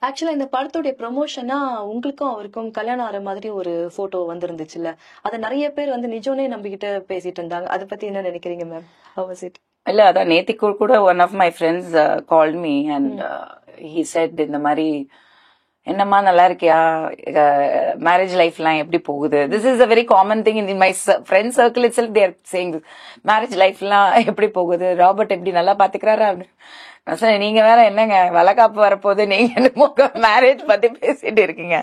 ஆக்சுவலா இந்த படத்துடைய ப்ரொமோஷனா உங்களுக்கும் அவருக்கும் கல்யாணம் ஆற மாதிரி ஒரு போட்டோ வந்திருந்துச்சுல்ல, அத நிறைய பேர் வந்து நிஜம்னே நம்பிக்கிட்டு பேசிட்டு இருந்தாங்க. அத பத்தி என்ன நினைக்கிறீங்க மேம்? How was it? இல்ல அதான் நேத்திக்கு கூட one of my friends call me and he said இந்த மாதிரி என்னம்மா நல்லா இருக்கியா, மேரேஜ் லைஃப்லாம் எப்படி போகுது. This is a very common thing in my friend circle itself. They're saying marriage லைஃப்லாம் எப்படி போகுது, ராபர்ட் எப்படி நல்லா பாத்துக்கிறாரா அப்படின்னு. நான் சொன்னேன், நீங்க வேற என்னங்க வளகாப்பு வரப்போது, நீங்க என்னமோ மேரேஜ் பத்தி பேசிட்டு இருக்கீங்க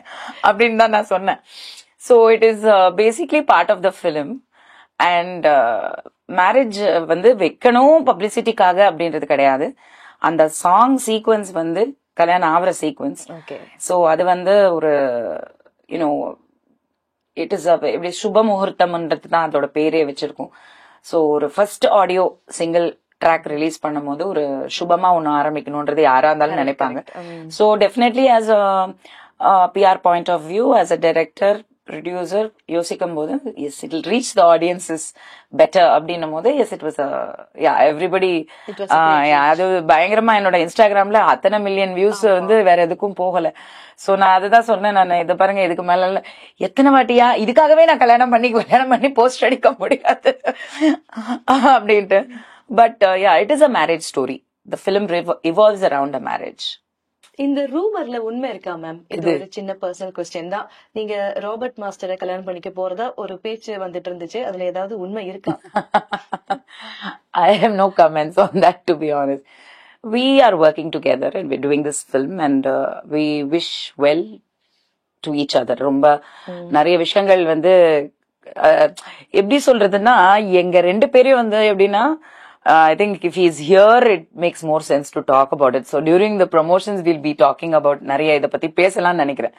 அப்படின்னு தான் நான் சொன்னேன். So it is basically part of the film. And marriage வந்து வைக்கணும் பப்ளிசிட்டிக்காக அப்படின்றது கிடையாது. அந்த சாங் சீக்வன்ஸ் வந்து கல்யாணம் ஆவற சீக்வன்ஸ். ஸோ அது வந்து ஒரு யூனோ இட் இஸ் எப்படி சுப முகூர்த்தம்ன்றது தான் அதோட பேரே வச்சிருக்கும். ஸோ ஒரு first audio single track release பண்ணும்போது ஒரு சுபமா ஒண்ணு ஆரம்பிக்கணும்ன்றது யாரா இருந்தாலும் நினைப்பாங்க. So definitely as a PR point of view, as a director producer யோசிக்கும் போது yes it will reach the audience is better அப்படின்னும் போது எஸ் இட் வாஸ் எவ்ரிபடி. அது பயங்கரமா என்னோட இன்ஸ்டாகிராம்ல அத்தனை மில்லியன் வியூஸ் வந்து வேற எதுக்கும் போகல. சோ நான் அதுதான் சொன்னேன், நான் இதை பாருங்க இதுக்கு மேல எத்தனை வாட்டியா இதுக்காகவே நான் கல்யாணம் பண்ணி போஸ்ட் அடிக்க முடியாது அப்படின்ட்டு. But it is a marriage story. The film revolves around a marriage. இந்த ரூமர்ல உண்மை இருக்கா மேம்? இது ஒரு சின்ன பர்சனல் கொஸ்டின் தான். நீங்க ராபர்ட் மாஸ்டரை கல்யாணம் பண்ணிக்க போறதா ஒரு பேச்சு வந்துட்டு இருந்துச்சு, அதுல ஏதாவது உண்மை இருக்கா? I have no comments on that, to be honest. We are working together and we're doing this film and we wish well to each other. ரொம்ப நிறைய விஷயங்கள் வந்து எப்படி சொல்றதுன்னா, எங்க ரெண்டு பேரையும் வந்து எப்படின்னா, I think if he is here, it makes more sense to talk about it. So during the promotions, we'll be talking about நிறைய இதை பத்தி பேசலாம்னு நினைக்கிறேன்.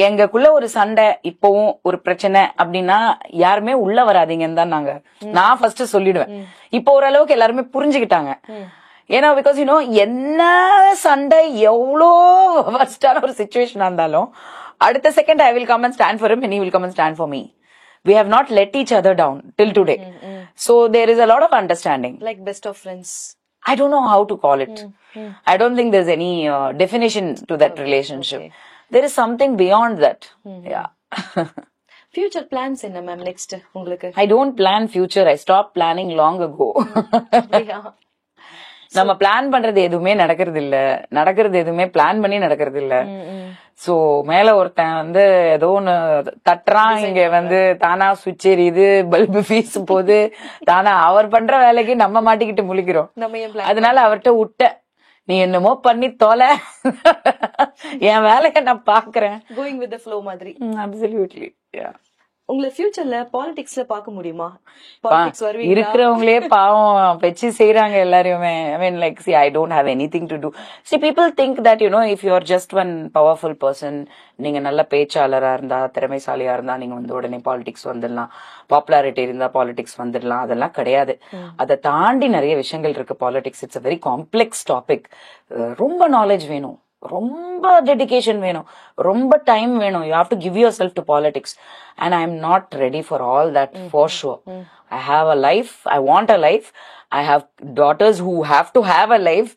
எங்களுக்குள்ள ஒரு சண்டை இப்பவும் ஒரு பிரச்சனை அப்படின்னா யாருமே உள்ள வராதீங்கன்னு தான் நான் ஃபர்ஸ்ட் சொல்லிடுவேன். இப்போ ஓரளவுக்கு எல்லாருமே புரிஞ்சுக்கிட்டாங்க. ஏன்னா பிகாஸ் யூனோ என்ன சண்டை எவ்வளோ வர்ஸ்டான ஒரு சிச்சுவேஷனா இருந்தாலும் அடுத்த second I will come and stand for him and he will come and stand for me. We have not let each other down till today. So there is a lot of understanding. Like best of friends. I don't know how to call it. I don't think there's any definition to that relationship. Okay. There is something beyond that. Yeah. Future plans enna ma'am next ungalku? I don't plan future. I stopped planning long ago. Yeah. நம்ம plan பண்றது எதுவுமே நடக்கிறது எதுவுமே plan பண்ணி நடக்கிறது இல்ல. So மேல ஒருத்தன் வந்து ஏதோ ஒண்ணு தட்டுறான், இங்க வந்து தானா சுவிட்ச் எரியுது, பல்பு ஃபீஸ் போகுது, தானா அவர் பண்ற வேலைக்கு நம்ம மாட்டிக்கிட்டு முழிக்கிறோம். அதனால அவர்கிட்ட விட்ட நீ என்னமோ பண்ணி தோலை, என் வேலைய நான் பாக்குறேன். கோயிங் வித் தி ஃப்ளோ மாதிரி. அப்சல்யூட்லி. உங்களை ஃபியூச்சர்ல பாலிடிக்ஸ்ல பாக்க முடியுமா? பாலிடிக்ஸ் வருவீங்களா? இருக்கிறவங்களே பாவம் வெச்சு செய்யறாங்க எல்லாரையுமே. I mean like see I don't have anything to do. See people think that you know if you are just one powerful person, நீங்க நல்ல பேச்சாளரா இருந்தா திறமைசாலியா இருந்தா நீங்க வந்து உடனே பாலிடிக்ஸ் வந்துடலாம், பாப்புலாரிட்டி இருந்தா பாலிடிக்ஸ் வந்துடலாம். அதெல்லாம் கிடையாது. அதை தாண்டி நிறைய விஷயங்கள் இருக்கு politics. It's a very complex topic. ரொம்ப நாலேஜ் வேணும், ரொம்ப டெடிகேஷன் வேணும், ரொம்ப டைம் வேணும். You have to give yourself to politics and I am not ready for all that for sure. I have a life, I want a life, I have daughters who have to have a life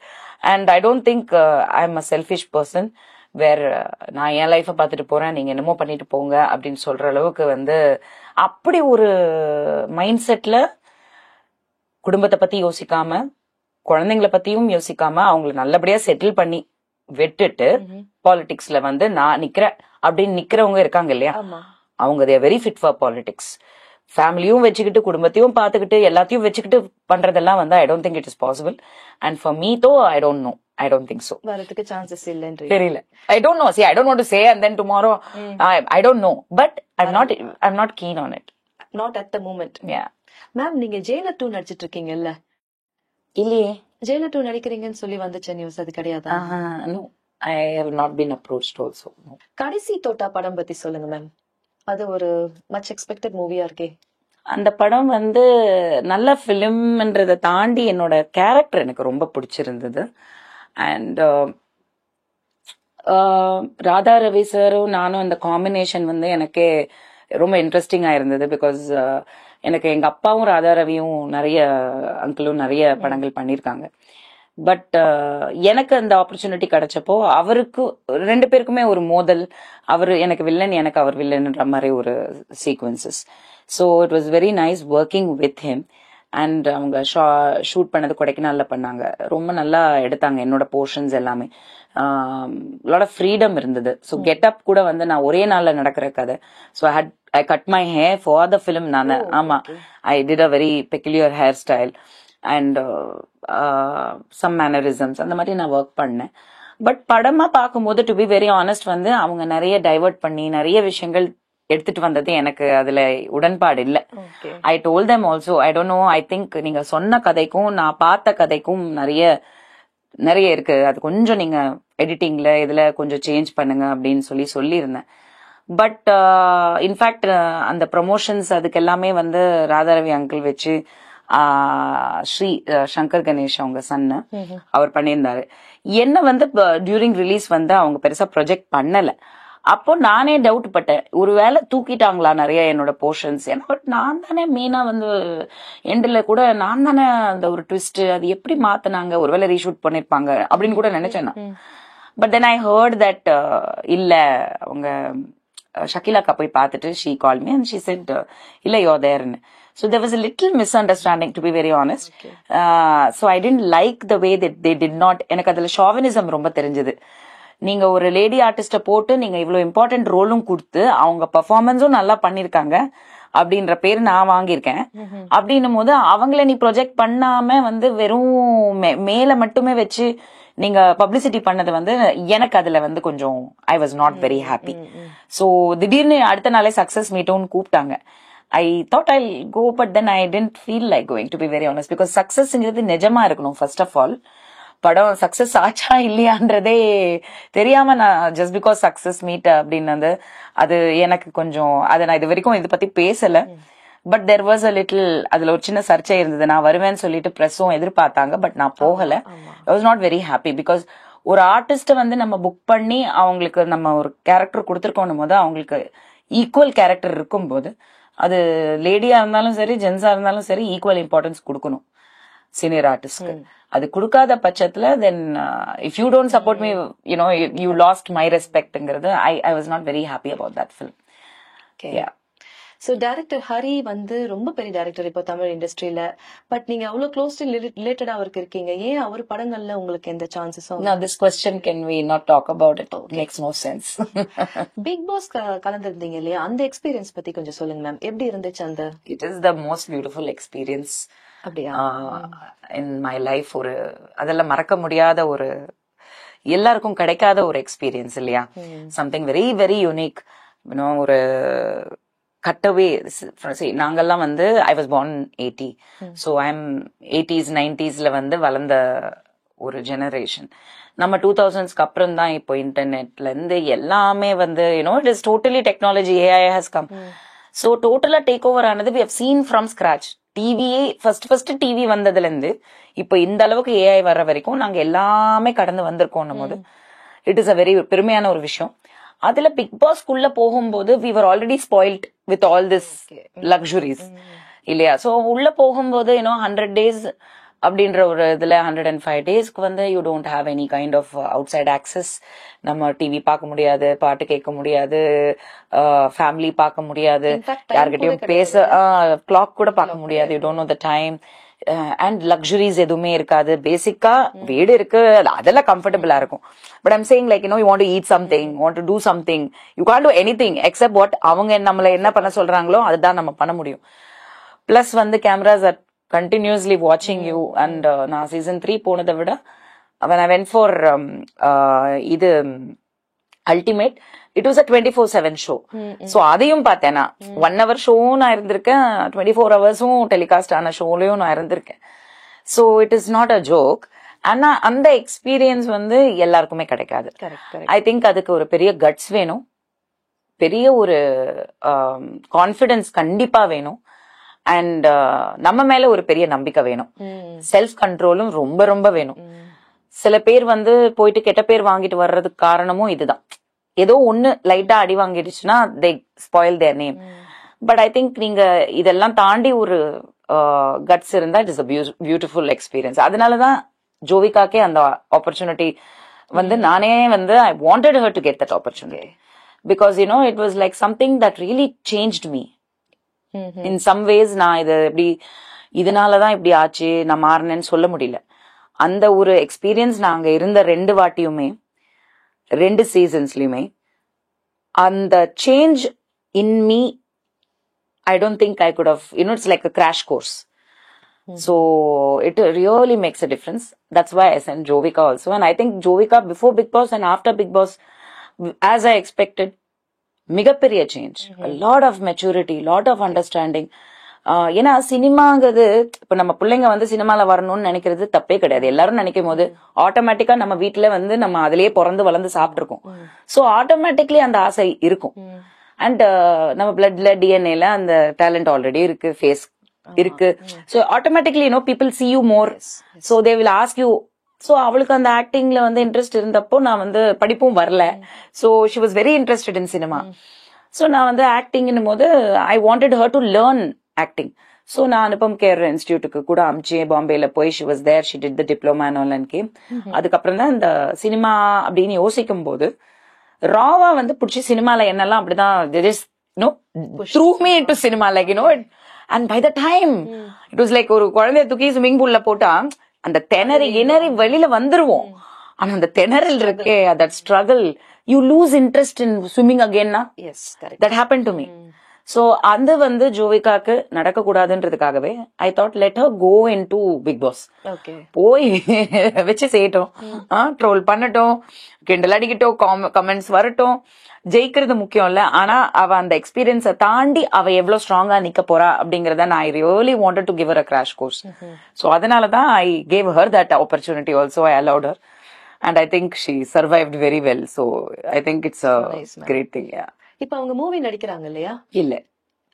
and I don't think I am a selfish person where நான் என் லைஃபை பார்த்துட்டு போறேன், நீங்க என்னமோ பண்ணிட்டு போங்க அப்படின்னு சொல்ற அளவுக்கு வந்து அப்படி ஒரு மைண்ட் செட்ல குடும்பத்தை பத்தி யோசிக்காம குழந்தைங்களை பத்தியும் யோசிக்காம அவங்களை நல்லபடியா செட்டில் பண்ணி வெட்டுட்டு பாலிடிக்ஸ்ல வந்து நான் நிக்கிறேன் அப்படின்னு நிக்கிறவங்க இருக்காங்க இல்லையா, அவங்க they are very fit for politics. ஃபேமிலியும் வச்சுக்கிட்டு குடும்பத்தையும் பாத்துக்கிட்டு எல்லாத்தையும் வச்சுக்கிட்டு பண்றதெல்லாம் வந்து I don't think it is possible. And for me though I don't know. I don't think so. வரதுக்கு சான்சஸ் இல்லன்றீங்க? தெரியல. I don't know. See I don't want to say and then tomorrow I don't know. But I'm not keen on it. Not at the moment. Yeah. Ma'am நீங்க Jailer 2 நடிச்சிட்டு இருக்கீங்கல்ல? இல்லையே. Jailer 2 நடிக்கிறீங்கன்னு சொல்லி வந்துச்சு news, அது கிடையாதா? No. I have not been approached also. No. கடைசி தோட்டா படம் பத்தி சொல்லுங்க மேம். அது ஒரு மச் எக்ஸ்பெக்டட் மூவியா இருக்கே. அந்த படம் வந்து நல்ல ஃபிலிம்ன்றதை தாண்டி என்னோட கேரக்டர் எனக்கு ரொம்ப பிடிச்சிருந்தது. அண்ட் ராதா ரவி சாரும் நானும் அந்த காம்பினேஷன் வந்து எனக்கே ரொம்ப இன்ட்ரெஸ்டிங்கா இருந்தது. பிகாஸ் எனக்கு எங்க அப்பாவும் ராதா ரவியும் நிறைய அங்கிளும் நிறைய படங்கள் பண்ணியிருக்காங்க. பட் எனக்கு அந்த ஆப்பர்ச்சுனிட்டி கிடைச்சப்போ அவருக்கு 2 பேருக்குமே ஒரு மோதல். அவர் எனக்கு வில்லன், எனக்கு அவர் வில்லன்ன்ற மாதிரி ஒரு sequences. So it was very nice working with him. And அவங்க ஷூட் பண்ணது கொடைக்கானல்ல பண்ணாங்க. ரொம்ப நல்லா எடுத்தாங்க என்னோட போர்ஷன்ஸ் எல்லாமே. லாட் ஆஃப் ஃப்ரீடம் இருந்தது. ஸோ கெட்டப் கூட வந்து நான் ஒரே நாள்ல நடக்கிற கதை. So I cut my hair for the film. நான் ஆமா, I did a very peculiar hair style and some mannerisms அந்த மாதிரி நான் ஒர்க் பண்ணேன். பட் படமா பார்க்கும்போது டு பி வெரி ஆனஸ்ட் வந்து அவங்க நிறைய டைவர்ட் பண்ணி நிறைய விஷயங்கள் எடுத்துட்டு வந்தது எனக்கு அதுல உடன்பாடு இல்ல. I told them also, I don't know, I think நீங்க சொன்ன கதைக்கும் நான் பார்த்த கதைக்கும் நிறைய இருக்கு, அது கொஞ்சம் நீங்க எடிட்டிங்ல இதுல கொஞ்சம் சேஞ்ச் பண்ணுங்க அப்படின்னு சொல்லியிருந்தேன். பட் இன்ஃபேக்ட் அந்த ப்ரமோஷன்ஸ் அதுக்கு எல்லாமே வந்து ராதாரவி அங்கிள் வச்சு ஸ்ரீ சங்கர் கணேஷ் அவங்க சன்னு அவர் பண்ணியிருந்தாரு. என்ன வந்து டியூரிங் ரிலீஸ் வந்து அவங்க பெருசா ப்ரொஜெக்ட் பண்ணல. அப்போ நானே டவுட் பட்டேன், ஒருவேளை தூக்கிட்டாங்களா நிறைய என்னோட போர்ஷன்ஸ். ஏன்னா பட் நான் தானே மெயினா வந்து எண்டில் கூட நான் தானே அந்த ஒரு ட்விஸ்ட் அது எப்படி மாத்தினாங்க, ஒருவேளை ரீஷூட் பண்ணிருப்பாங்க அப்படின்னு கூட நினைச்சேன் நான். But then I heard that இல்ல, அவங்க ஷக்கிலாக்கா போய் பார்த்துட்டு she call me and she said இல்ல your தேர்னு. So there was a little misunderstanding, to be very honest. So I didn't like the way that they did not. எனக்கு அதுல ஷாவினிசம் ரொம்ப தெரிஞ்சது. நீங்க ஒரு லேடி ஆர்டிஸ்ட போட்டு நீங்க இவ்வளவு இம்பார்ட்டன்ட் ரோலும் கொடுத்து அவங்க பெர்ஃபார்மன்ஸும் நல்லா பண்ணிருக்காங்க அப்படின்ற பேர் நான் வாங்கியிருக்கேன். அப்படின்னும் போது அவங்கள நீ ப்ரொஜெக்ட் பண்ணாம வந்து வெறும் மேல மட்டுமே வச்சு நீங்க பப்ளிசிட்டி பண்ணது வந்து எனக்கு அதுல வந்து கொஞ்சம் ஐ was not very happy. So திடீர்னு அடுத்த நாளே சக்சஸ் மீட்டோன்னு கூப்பிட்டாங்க. I thought I'll go, but then I didn't feel like going, to be very honest, because success இங்கிறது நிஜமா இருக்கணும். ஃபர்ஸ்ட் ஆஃப் ஆல் படம் சக்சஸ் ஆச்சா இல்லையான்றதே தெரியாம நான் ஜஸ்ட் பிகாஸ் சக்சஸ் மீட் அப்படின்னு அது எனக்கு கொஞ்சம் அதை நான் இது வரைக்கும் இதை பத்தி பேசல. But there was a little அதுல ஒரு சின்ன சர்ச்சை இருந்தது. நான் வருவேன்னு சொல்லிட்டு பிரஸும் எதிர்பார்த்தாங்க, பட் நான் போகல. ஐ was not very happy because ஒரு ஆர்டிஸ்ட வந்து நம்ம புக் பண்ணி அவங்களுக்கு நம்ம ஒரு கேரக்டர் கொடுத்துருக்கோம் போது அவங்களுக்கு ஈக்குவல் கேரக்டர் இருக்கும்போது அது லேடியா இருந்தாலும் சரி ஜென்ஸா இருந்தாலும் சரி ஈக்குவல் இம்பார்ட்டன்ஸ் கொடுக்கணும் சீனியர் ஆர்டிஸ்ட்க்கு. அது கொடுக்காத பட்சத்துல then if you don't support me you lost my ரெஸ்பெக்ட்ங்கிறது I was not very happy about that film. So director Hari வந்து ரொம்ப பெரிய டைரக்டர் இப்போ தமிழ் இண்டஸ்ட்ரியில. பட் நீங்க அவ்வளவு க்ளோஸ்லி ரிலேட்டடா அவருக்கு இருக்கீங்க, ஏன் அவர் படங்கள்ல உங்களுக்கு எந்த சான்சஸும்? No, this question can we not talk about it? Okay. Makes no sense. Bigg Boss கலந்திருந்தீங்க இல்லையா, அந்த எக்ஸ்பீரியன்ஸ் பத்தி கொஞ்சம் சொல்லுங்க மேம். எப்படி இருந்துச்சு அந்த? It is the most beautiful experience அப்படியா in my life. ஒரு அதெல்லாம் மறக்க முடியாத ஒரு எல்லாருக்கும் கிடைக்காத ஒரு எக்ஸ்பீரியன்ஸ் இல்லையா. Something very very unique. ஒரு கட்டவே நாங்கெல்லாம் வந்து I was born 80. So I am 80s 90s வந்து வளர்ந்த ஒரு ஜெனரேஷன். நம்ம 2000ஸ்க்கு அப்புறம் தான் இப்போ இன்டர்நெட்ல இருந்து எல்லாமே வந்து it is totally technology, AI has come. So டோட்டலா டேக் ஓவர் ஆனது we have seen from scratch. டிவியே ஃபர்ஸ்ட் டிவி வந்ததுல இருந்து இப்போ இந்த அளவுக்கு ஏஐ வர்ற வரைக்கும் நாங்க எல்லாமே கடந்து வந்திருக்கோம் போது இட் இஸ் அ வெரி பெருமையான ஒரு விஷயம். அதுல பிக் பாஸ்க்குள்ள போகும்போது we were already spoiled with all this luxuries இல்லையா. சோ உள்ள போகும்போது 100 days அப்படின்ற ஒரு இதுல 105 daysக்கு வந்து you don't have any kind of outside access. நம்ம டிவி பார்க்க முடியாது, பாட்டு கேட்க முடியாது, ஃபேமிலி பார்க்க முடியாது, யார்கிட்டயும் பேச கிளாக் கூட பார்க்க முடியாது. You don't know the time and luxuries எதுவுமே இருக்காது. பேசிக்கா வீடு இருக்கு, அதெல்லாம் கம்ஃபர்டபுளா இருக்கும். But I'm saying like you want to eat something, want to do something, you can't to anything accept what அவங்க நம்மள என்ன பண்ண சொல்றாங்களோ அதுதான் நம்ம பண்ண முடியும். பிளஸ் வந்து கேமராஸ் ஆர் கண்டினியூஸ்லி வாட்சிங் யூ. அண்ட் நான் சீசன் 3 போனதை விட when I went for இது ultimate it was a 24/7 show. So அதையும் பார்த்தேன்னா 1 hour ஷோவும் நான் இருந்திருக்கேன், 24 hours டெலிகாஸ்ட் ஆன ஷோலயும் நான் இருந்திருக்கேன். So it is not a joke. ஆனா அந்த எக்ஸ்பீரியன்ஸ் வந்து எல்லாருக்குமே கிடைக்காது. ஐ திங்க் அதுக்கு ஒரு பெரிய கட்ஸ் வேணும், பெரிய ஒரு கான்ஃபிடன்ஸ் கண்டிப்பா வேணும், அண்ட் நம்ம மேல ஒரு பெரிய நம்பிக்கை வேணும், செல்ஃப் கண்ட்ரோலும் ரொம்ப ரொம்ப வேணும். சில பேர் வந்து போயிட்டு கெட்ட பேர் வாங்கிட்டு வர்றதுக்கு காரணமும் இதுதான். ஏதோ ஒண்ணு லைட்டா அடி வாங்கிடுச்சுன்னா they spoil their name. But I think நீங்க இதெல்லாம் தாண்டி ஒரு கட்ஸ் இருந்தா it is a beautiful experience. அதனாலதான் ஜோவிகாக்கே அந்த ஆப்பர்ச்சுனிட்டி வந்து நானே வந்து I wanted her to get that opportunity because you know it was like something that really changed me in some ways. நான் இது எப்படி இதனாலதான் இப்படி ஆச்சு நான் மாறினேன்னு சொல்ல முடியல. அந்த ஒரு எக்ஸ்பீரியன்ஸ் நாங்க இருந்த 2 வாட்டியுமே 2 சீசன்ஸ்லயுமே அந்த change in me I don't think I could have, you know, it's like a crash course. So it really makes a difference. That's why I sent Jovika also. And I think Jovika before Big Boss and after Big Boss, as I expected, migaperiya change. A lot of maturity, lot of understanding. ஏன்னா சினிமாங்கிறது இப்ப நம்ம பிள்ளைங்க வந்து சினிமால வரணும்னு நினைக்கிறது தப்பே கிடையாது. எல்லாரும் நினைக்கும் போது ஆட்டோமேட்டிக்கா நம்ம வீட்டுல வந்து நம்ம அதுலயே பிறந்து வளர்ந்து சாப்பிட்டுருக்கோம். சோ ஆட்டோமேட்டிக்லி அந்த ஆசை இருக்கும். அண்ட் நம்ம பிளட்ல டிஎன்ஏல அந்த டேலண்ட் ஆல்ரெடி இருக்கு, ஃபேஸ் இருக்கு. So automatically you know people see you more, so they will ask you. So அவளுக்கு அந்த ஆக்டிங்ல வந்து இன்ட்ரெஸ்ட் இருந்தப்போ நான் வந்து படிப்பும் வரல. So she was very interested in cinema. So நான் வந்து ஆக்டிங்னும் போது ஐ wanted her to learn acting. So நான் அனுபம் கேர் இன்ஸ்டிடியூட்டுக்கு கூட அமிச்சு பாம்பேல போய் she was there, she did the diploma and all and came. அதுக்கப்புறம் தான் இந்த சினிமா அப்படின்னு யோசிக்கும் போது ராவா வந்து பிடிச்சி சினிமால என்னெல்லாம் அப்படிதான் through me into cinema like you know. And by the time it was like ஒரு குழந்தைய தூக்கி ஸ்விமிங் பூல்ல போட்டா அந்த திணறி வெளியில வந்துருவோம். ஆனா அந்த திணறல் இருக்கே, that struggle, you lose interest in swimming அகேன்னா. That happen to me. So அது வந்து ஜோவிகாக்கு நடக்க கூடாதுன்றதுக்காகவே I thought let her go into Bigg Boss. போய் வச்சு செய்யட்டும், ட்ரோல் பண்ணட்டும், கிண்டல் அடிக்கட்டும், கமெண்ட்ஸ் வரட்டும், ஜெயிக்கிறது முக்கியம் இல்ல. ஆனா அவ அந்த எக்ஸ்பீரியன்ஸை தாண்டி அவ எவ்வளவு ஸ்ட்ராங்கா நிக்க போறா அப்படிங்கறத நான் I really wanted to give her a crash course. So அதனாலதான் I gave her that opportunity also. I allowed her and I think she survived very well. So I think it's a great thing. Yeah. இப்ப அவங்க movie நடிக்கிறாங்க இல்லையா? இல்ல,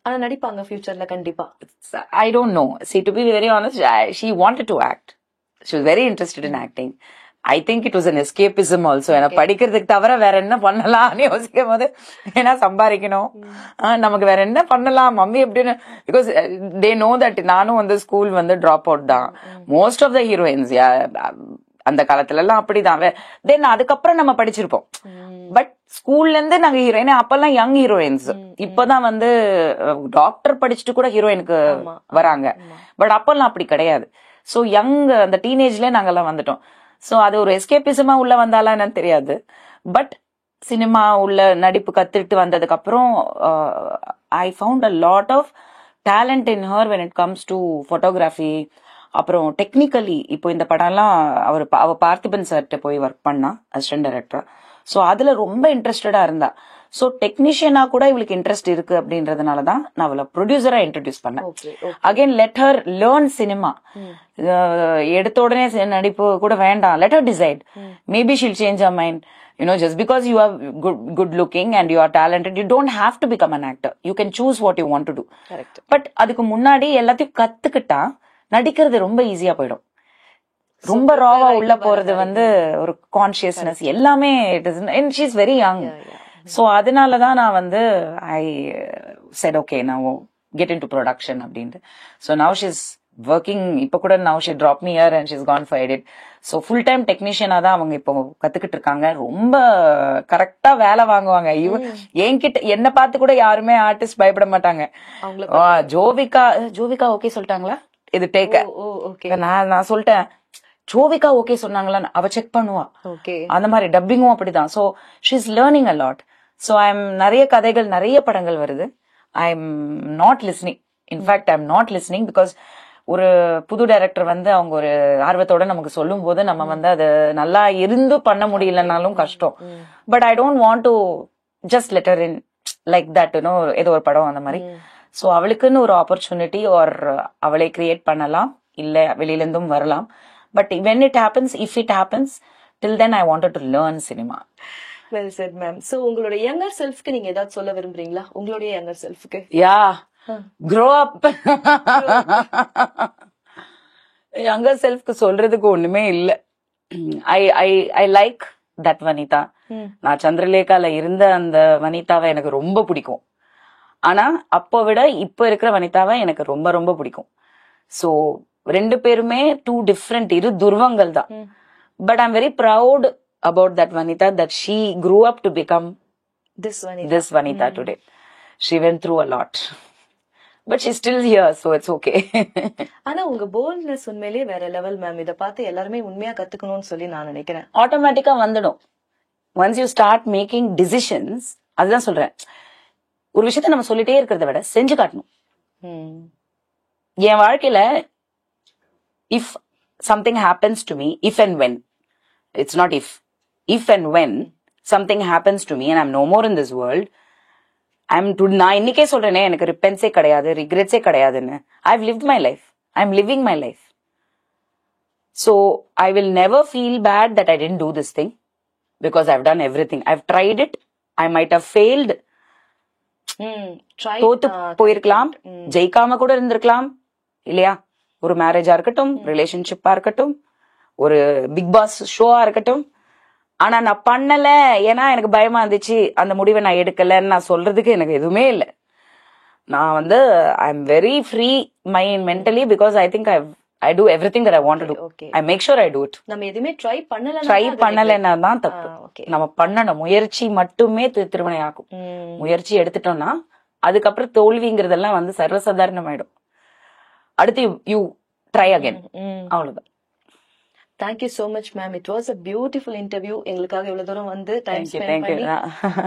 ஆனா நடிப்பாங்க ஃபியூச்சர்ல கண்டிப்பா. I don't know. See, to be very honest, she wanted to act. She was very interested in acting. I think it was an escapism also. ஏன்னா படிக்கிறதுக்கு தவிர வேற என்ன பண்ணலாம்னு யோசிக்கும் போது ஏன்னா சம்பாதிக்கணும், நமக்கு வேற என்ன பண்ணலாம் மம்மி எப்படின்னு. பிகாஸ் they know that நானும் வந்து ஸ்கூல் வந்து டிராப் அவுட் தான். மோஸ்ட் ஆஃப் த ஹீரோயின்ஸ் அந்த காலத்துல எல்லாம் அப்படிதான். தென் அதுக்கப்புறம் நம்ம படிச்சிருப்போம். பட் ஸ்கூல்ல இருந்து நாங்க ஹீரோயின் அப்பெல்லாம் யங் ஹீரோயின்ஸ். இப்பதான் வந்து டாக்டர் படிச்சுட்டு கூட ஹீரோயினுக்கு வராங்க. பட் அப்பெல்லாம் அப்படி கிடையாது. சோ யங் அந்த டீனேஜ்ல நாங்கெல்லாம் வந்துட்டோம். சோ அது ஒரு எஸ்கேபிசமா உள்ள வந்தாலாம் என்னன்னு தெரியாது. பட் சினிமா உள்ள நடிப்பு கத்துட்டு வந்ததுக்கு அப்புறம் I found a lot of talent in her when it comes to photography. அப்புறம் டெக்னிக்கலி இப்போ இந்த படம்லாம் அவ பார்த்திபன் சார்கிட்ட போய் ஒர்க் பண்ணா அசிஸ்டன்ட் டைரக்டரா. சோ அதுல ரொம்ப இன்ட்ரெஸ்டடா இருந்தா. சோ டெக்னீஷியனா கூட இவளுக்கு இன்ட்ரெஸ்ட் இருக்கு அப்படின்றதுனாலதான் நான் அவளை ப்ரொடியூசரா இன்ட்ரடியூஸ் பண்ணேன். Again let her learn cinema. எடுத்த உடனே நடிப்பு கூட வேண்டாம், let her decide. Maybe she'll change her mind. You know, just because you are good looking and you are talented, you don't have to become an actor. You can choose what you want to do. Correct. But அதுக்கு முன்னாடி எல்லாத்தையும் கத்துக்கிட்டா நடிக்கிறது ரொம்ப ஈஸியா போயிடும். ரொம்ப ராவா உள்ள போறது வந்து ஒரு கான்சியஸ்னஸ் எல்லாமே she is very young. So அதனாலதான் நான் வந்து I said okay now get into production அப்படின்ட்டு. So now she's working. இப்ப கூட now she dropped me here and she's gone for edit. So full time technician தான் அவங்க இப்போ கத்துக்கிட்டு இருக்காங்க. ரொம்ப கரெக்டா வேலை வாங்குவாங்க. என்கிட்ட என்ன பார்த்து கூட யாருமே ஆர்டிஸ்ட் பயப்பட மாட்டாங்க. ஜோவிகா ஓகே சொல்லிட்டாங்களா இது டேக்க, நான் சொல்லிட்டேன் ஜோவிகா ஓகே சொன்னாங்களா அவ செக் பண்ணுவா. அந்த மாதிரி டப்பிங்கும் அப்படிதான். So she is learning a lot. So I am நிறைய கதைகள் நிறைய படங்கள் வருது. ஐ am not listening. In fact I am not listening because ஒரு புது டைரக்டர் வந்து அவங்க ஒரு ஆர்வத்தோட நமக்கு சொல்லும் போது நம்ம வந்து அது நல்லா இருந்து பண்ண முடியலனாலும் கஷ்டம். But I don't want to just letter in like that you know ஏதோ ஒரு படம் அந்த மாதிரி. சோ அவளுக்குன்னு ஒரு ஆப்பர்ச்சுனிட்டி ஆர் அவளை கிரியேட் பண்ணலாம், இல்ல வெளியில இருந்தும் வரலாம். But when it happens, if it happens, till then I wanted to learn cinema. Well said, ma'am. So உங்களோட younger self-க்கு நீங்க ஏதாவது சொல்ல விரும்புறீங்களா? உங்களுடைய younger self-க்கு? Yeah. Grow up. younger self-க்கு சொல்றதுக்கு ஒண்ணுமே இல்ல. I like that Vanitha. நான் சந்திரலேகால இருந்த அந்த வனிதாவை எனக்கு ரொம்ப பிடிக்கும். ஆனா அப்போ விட இப்ப இருக்கிற வனிதாவை எனக்கு ரொம்ப ரொம்ப பிடிக்கும். சோ ரெண்டு பேருமே டூ டிஃப்ரெண்ட், இரு துருவங்கள் தான். But I'm very proud about that Vanitha, that she grew up to become this Vanita today. She went through a lot, but she's still here, so it's okay. ஆனா உங்க போல்ட்னஸ் உண்மையிலேயே வேற level ma'am. இத பார்த்து எல்லாருமே உண்மையா கத்துக்கணும்னு சொல்லி நான் நினைக்கிறேன். ஆட்டோமேட்டிக்கா வந்துடும். Once you start making decisions, அதுதான் சொல்றேன், ஒரு விஷயத்த நம்ம சொல்லிட்டே இருக்கிறத விட செஞ்சு காட்டணும். என் வாழ்க்கையில if something happens to me, if and when, it's not if and when something happens to me and I'm no more in this world, நான் இன்னைக்கே சொல்றேனே, எனக்கு ரிப்பென்ஸே கிடையாது, ரிக்ரெட்ஸே கிடையாதுன்னு. I've lived my life. I'm living my life. So I will never feel bad that I didn't do this thing because I've done everything. I've tried it. I might have failed. தோத்து போயிருக்கலாம், ஜெயிக்காம கூட இருந்திருக்கலாம் இல்லையா? ஒரு மேரேஜா இருக்கட்டும், ரிலேஷன்ஷிப்பா இருக்கட்டும், ஒரு பிக் பாஸ் ஷோவா இருக்கட்டும். ஆனா நான் பண்ணல, ஏன்னா எனக்கு பயமா இருந்துச்சு, அந்த முடிவை நான் எடுக்கலன்னு நான் சொல்றதுக்கு எனக்கு எதுவுமே இல்லை. நான் வந்து I am very free mind mentally, because I think I do everything that I want to do. I make sure I do it. நம்ம எதுமே ட்ரை பண்ணலன்னா தான் தப்பு. நம்ம பண்ணணும். முயற்சி மட்டுமே திருமணம் ஆகும். முயற்சி எடுத்துட்டோம்னா அதுக்கப்புறம் தோல்விங்கிறதெல்லாம் வந்து சர்வசாதாரணமாயிடும். அடுத்து யூ ட்ரை அகைன், அவ்வளவுதான். Thank you so much ma'am. It was a beautiful interview. எங்களுக்காக இவ்வளவு தூரம் வந்து டைம் ஸ்பெண்ட் பண்ணி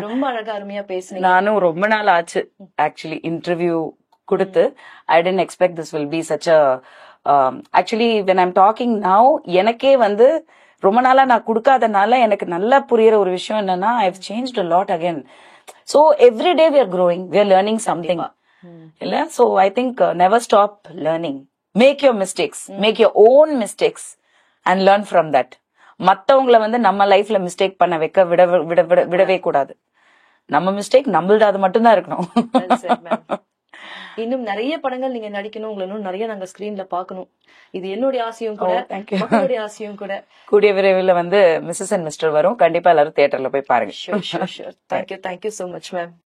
ரொம்ப அழகா அருமையா பேசுனீங்க. நானும் ரொம்ப நாள் ஆச்சு ஆக்சுவலி இன்டர்வியூ கொடுத்து. I didn't expect this will be such a actually when I'm talking now, எனக்கே வந்து ரொம்ப நாளா நான் கொடுக்காதனால எனக்கு நல்லா புரியுற ஒரு விஷயம் என்னன்னா, I've changed a lot again. So every day we are growing, we are learning something. இல்ல? So I think never stop learning. Make your mistakes, make your own mistakes and learn from that. மத்தவங்கள வந்து நம்ம லைஃப்ல mistake பண்ண வைக்க விடவே கூடாது. நம்ம மிஸ்டேக் நம்மளது மட்டும்தான் இருக்கணும். இன்னும் நிறைய படங்கள் நீங்க நடிக்கணும், உங்களை இன்னும் நிறைய நாங்க ஸ்கிரீன்ல பாக்கணும். இது என்னுடைய ஆசையும் கூட, மக்களுடைய ஆசையும் கூட. கூடிய விரைவில் வந்து மிஸ்ஸஸ் அண்ட் மிஸ்டர் வரும். கண்டிப்பா எல்லாரும் தியேட்டர்ல போய் பாருங்க. Thank you so much ma'am.